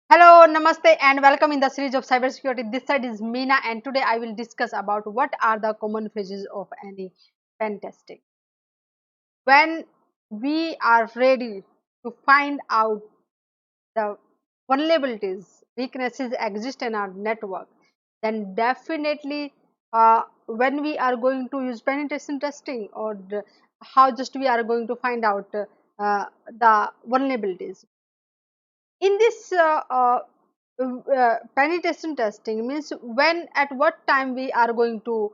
Hello, namaste, and welcome in the series of cybersecurity. This side is Meena, and today I will discuss about what are the common phases of any pen testing. When we are ready to find out the vulnerabilities, weaknesses exist in our network, then definitely when we are going to use penetration testing or how just we are going to find out the vulnerabilities in this penetration testing means when at what time we are going to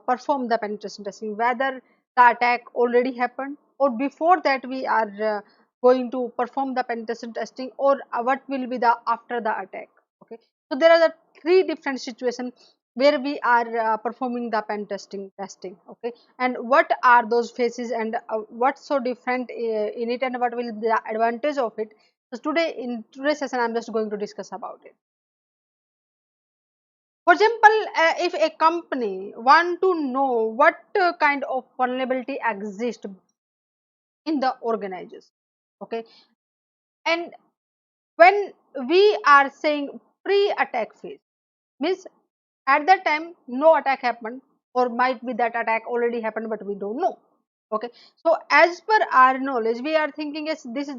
perform the penetration testing, whether the attack already happened or before that we are going to perform the penetration testing, or what will be the after the attack. Okay, so there are the three different situations where we are performing the pen testing. Okay, and what are those phases, and what's so different in it, and what will be the advantage of it. So today in today's session, I'm just going to discuss about it. For example, if a company want to know what kind of vulnerability exists in the organization, okay, and when we are saying pre-attack phase, means at that time no attack happened, or might be that attack already happened, but we don't know. Okay, so as per our knowledge, we are thinking yes, this is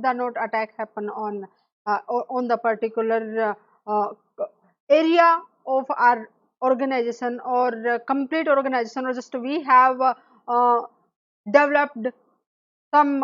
the not attack happen on the particular area of our organization, or complete organization, or just we have uh, developed some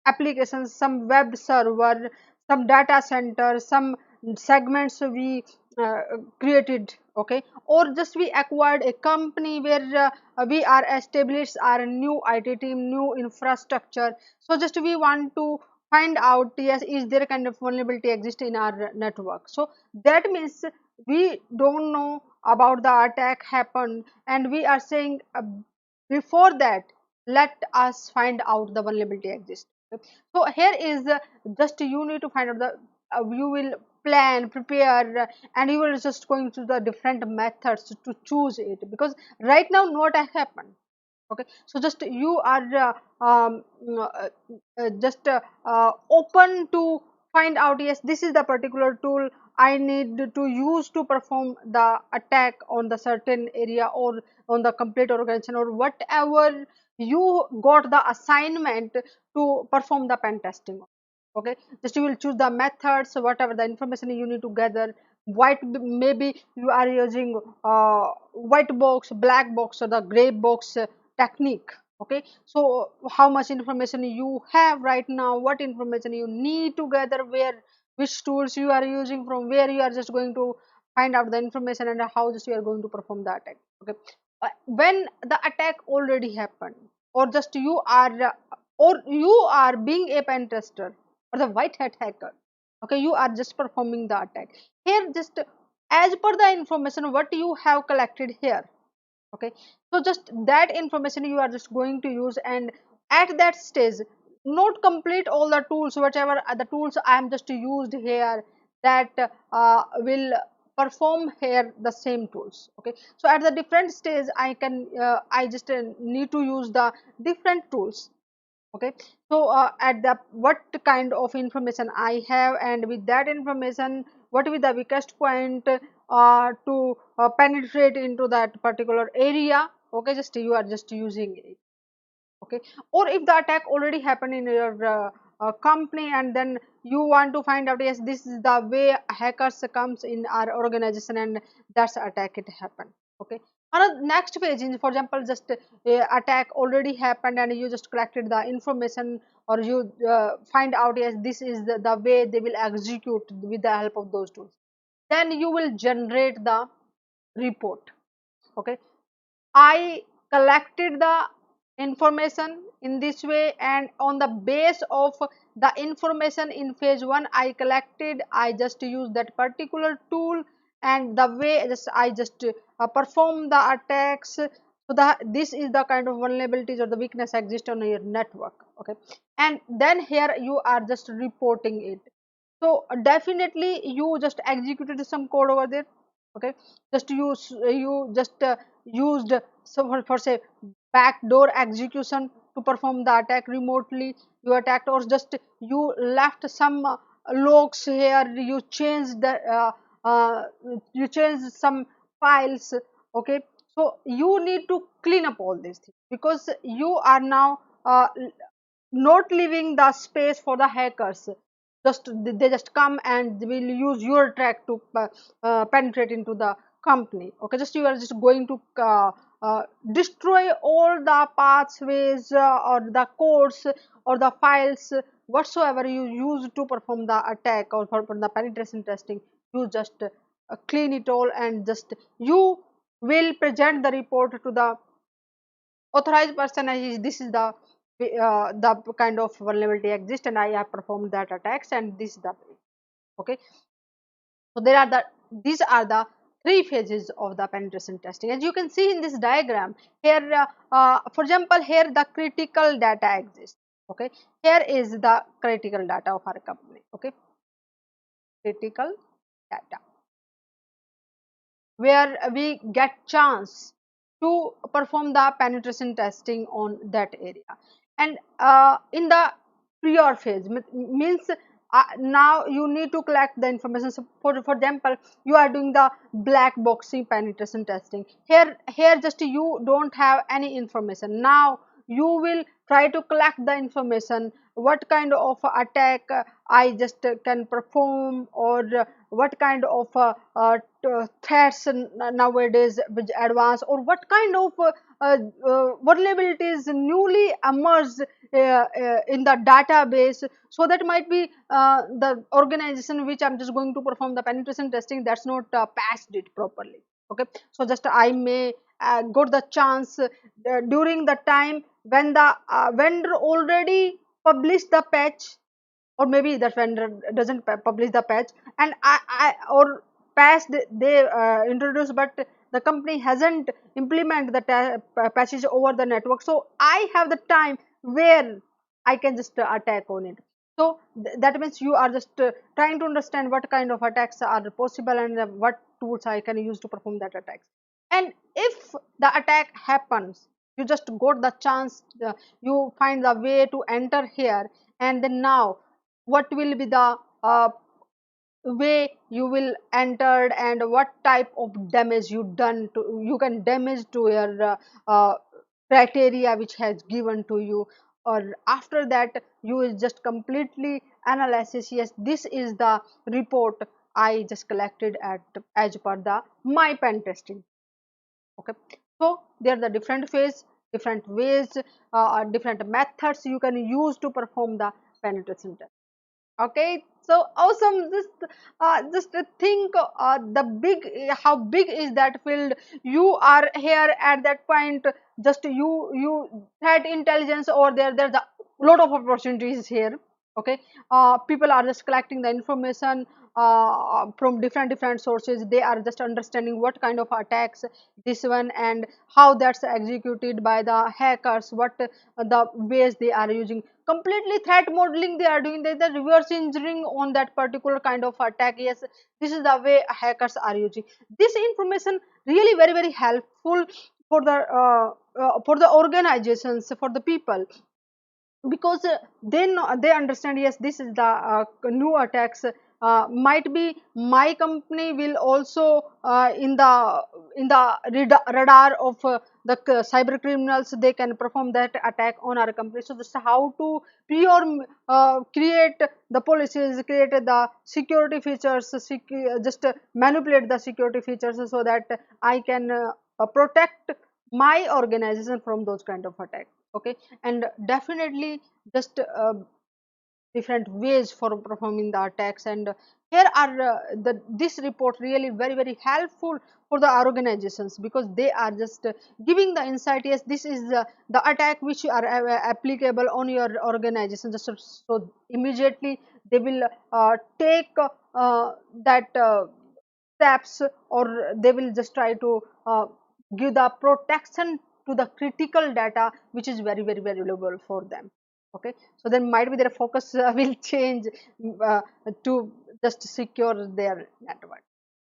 applications, some web server, some data center, some segments we uh, created. Okay, or just we acquired a company where we are established our new IT team, new infrastructure. So just we want to find out, yes, is there kind of vulnerability exist in our network. So that means we don't know about the attack happened, and we are saying before that let us find out the vulnerability exists. Okay. So here is just you need to find out the you will plan, prepare, and you will just going to the different methods to choose it, because right now no attack happened. Okay, so just you are just open to find out, yes, this is the particular tool I need to use to perform the attack on the certain area, or on the complete organization, or whatever you got the assignment to perform the pen testing. Okay, just you will choose the methods, whatever the information you need to gather. Maybe you are using white box, black box, or the gray box technique. Okay, so how much information you have right now, what information you need to gather, where which tools you are using, from where you are just going to find out the information, and how just you are going to perform the attack. Okay, when the attack already happened, or just you are or you are being a pen tester or the white hat hacker. Okay, you are just performing the attack here, just as per the information what you have collected here. Okay, so just that information you are just going to use, and at that stage not complete all the tools, whatever are the tools I am just used here, that will perform here the same tools. Okay, so at the different stage I just need to use the different tools. Okay, so at the what kind of information I have, and with that information what will be the weakest point to penetrate into that particular area. Okay, just you are just using it. Okay, or if the attack already happened in your company, and then you want to find out, yes, this is the way hackers comes in our organization, and that's attack it happened. Okay, another next page is, for example, just attack already happened, and you just collected the information, or you find out, yes, this is the way they will execute with the help of those tools. Then you will generate the report. Okay, I collected the information in this way, and on the base of the information in phase 1 I collected, I just use that particular tool, and the way I just perform the attacks. So this is the kind of vulnerabilities or the weakness exist on your network. Okay, and then here you are just reporting it. So definitely you just executed some code over there. Okay, just you just used, so for say backdoor execution to perform the attack remotely. You attacked, or just you left some logs here, you change the uh, you change some files. Okay, so you need to clean up all these things, because you are now not leaving the space for the hackers. Just they just come and will use your track to penetrate into the company. Okay, just you are just going to uh, destroy all the pathways or the codes or the files whatsoever you use to perform the attack or for the penetration testing. You just clean it all, and just you will present the report to the authorized person as this is the kind of vulnerability exists and I have performed that attacks, and this is the okay. So there are these are the three phases of the penetration testing. As you can see in this diagram here, for example, here the critical data exists. Okay, here is the critical data of our company. Okay, critical data, where we get chance to perform the penetration testing on that area. And in the prior phase means now you need to collect the information. So for example, you are doing the black boxing penetration testing. Here just you don't have any information. Now you will try to collect the information, what kind of attack I just can perform, or what kind of threats nowadays which advance, or what kind of vulnerabilities newly emerged in the database. So that might be the organization which I'm just going to perform the penetration testing, that's not patched it properly. Okay, so just I may got the chance during the time when the vendor already published the patch, or maybe that vendor doesn't publish the patch, and or patch they introduce, but the company hasn't implement the patches over the network. So I have the time where I can just attack on it. So that means you are just trying to understand what kind of attacks are possible, and what tools I can use to perform that attacks. And if the attack happens, you just got the chance, you find the way to enter here, and then now what will be the way you will entered, and what type of damage you can damage to your uh, criteria which has given to you. Or after that you will just completely analysis, yes, this is the report I just collected at as per the my pen testing. Okay, so there are the different phase, different ways, different methods you can use to perform the penetration test. Okay, so awesome. Just think the big, how big is that field. You are here at that point, just you had intelligence over there. There's a lot of opportunities here. Okay, people are just collecting the information from different sources. They are just understanding what kind of attacks this one, and how that's executed by the hackers, what the ways they are using. Completely threat modeling they are doing, the reverse engineering on that particular kind of attack. Yes, this is the way hackers are using this information. Really very helpful for the organizations, for the people, because they know, they understand, yes, this is the new attacks. Might be my company will also in the radar of the cyber criminals, they can perform that attack on our company. So this is how to create the policies, create the security features, just manipulate the security features, so that I can protect my organization from those kind of attack. Okay, and definitely just different ways for performing the attacks. And here are this report really very helpful for the organizations, because they are just giving the insight, yes, this is the attack which are applicable on your organization. Just so immediately they will take that steps, or they will just try to give the protection to the critical data, which is very valuable for them. Okay, so then might be their focus will change uh, to just secure their network.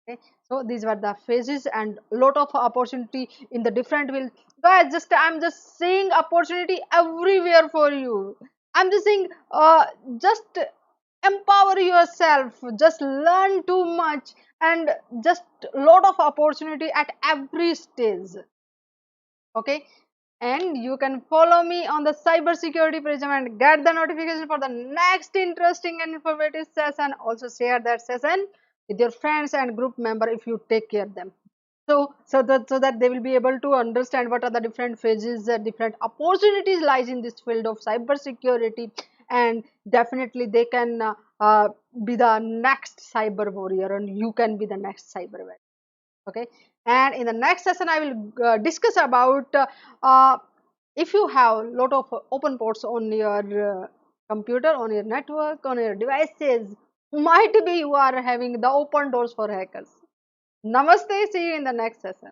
Okay, so these were the phases, and lot of opportunity in the different will. Guys, just I'm just seeing opportunity everywhere for you. I'm just saying just empower yourself, just learn too much, and just lot of opportunity at every stage. Okay, and you can follow me on the cybersecurity prism and get the notification for the next interesting and informative session. Also share that session with your friends and group member if you take care of them. So that they will be able to understand what are the different phases, different opportunities lies in this field of cybersecurity, and definitely they can be the next cyber warrior, and you can be the next cyber warrior. Okay, and in the next session I will discuss about if you have lot of open ports on your computer, on your network, on your devices, might be you are having the open doors for hackers. Namaste, see you in the next session.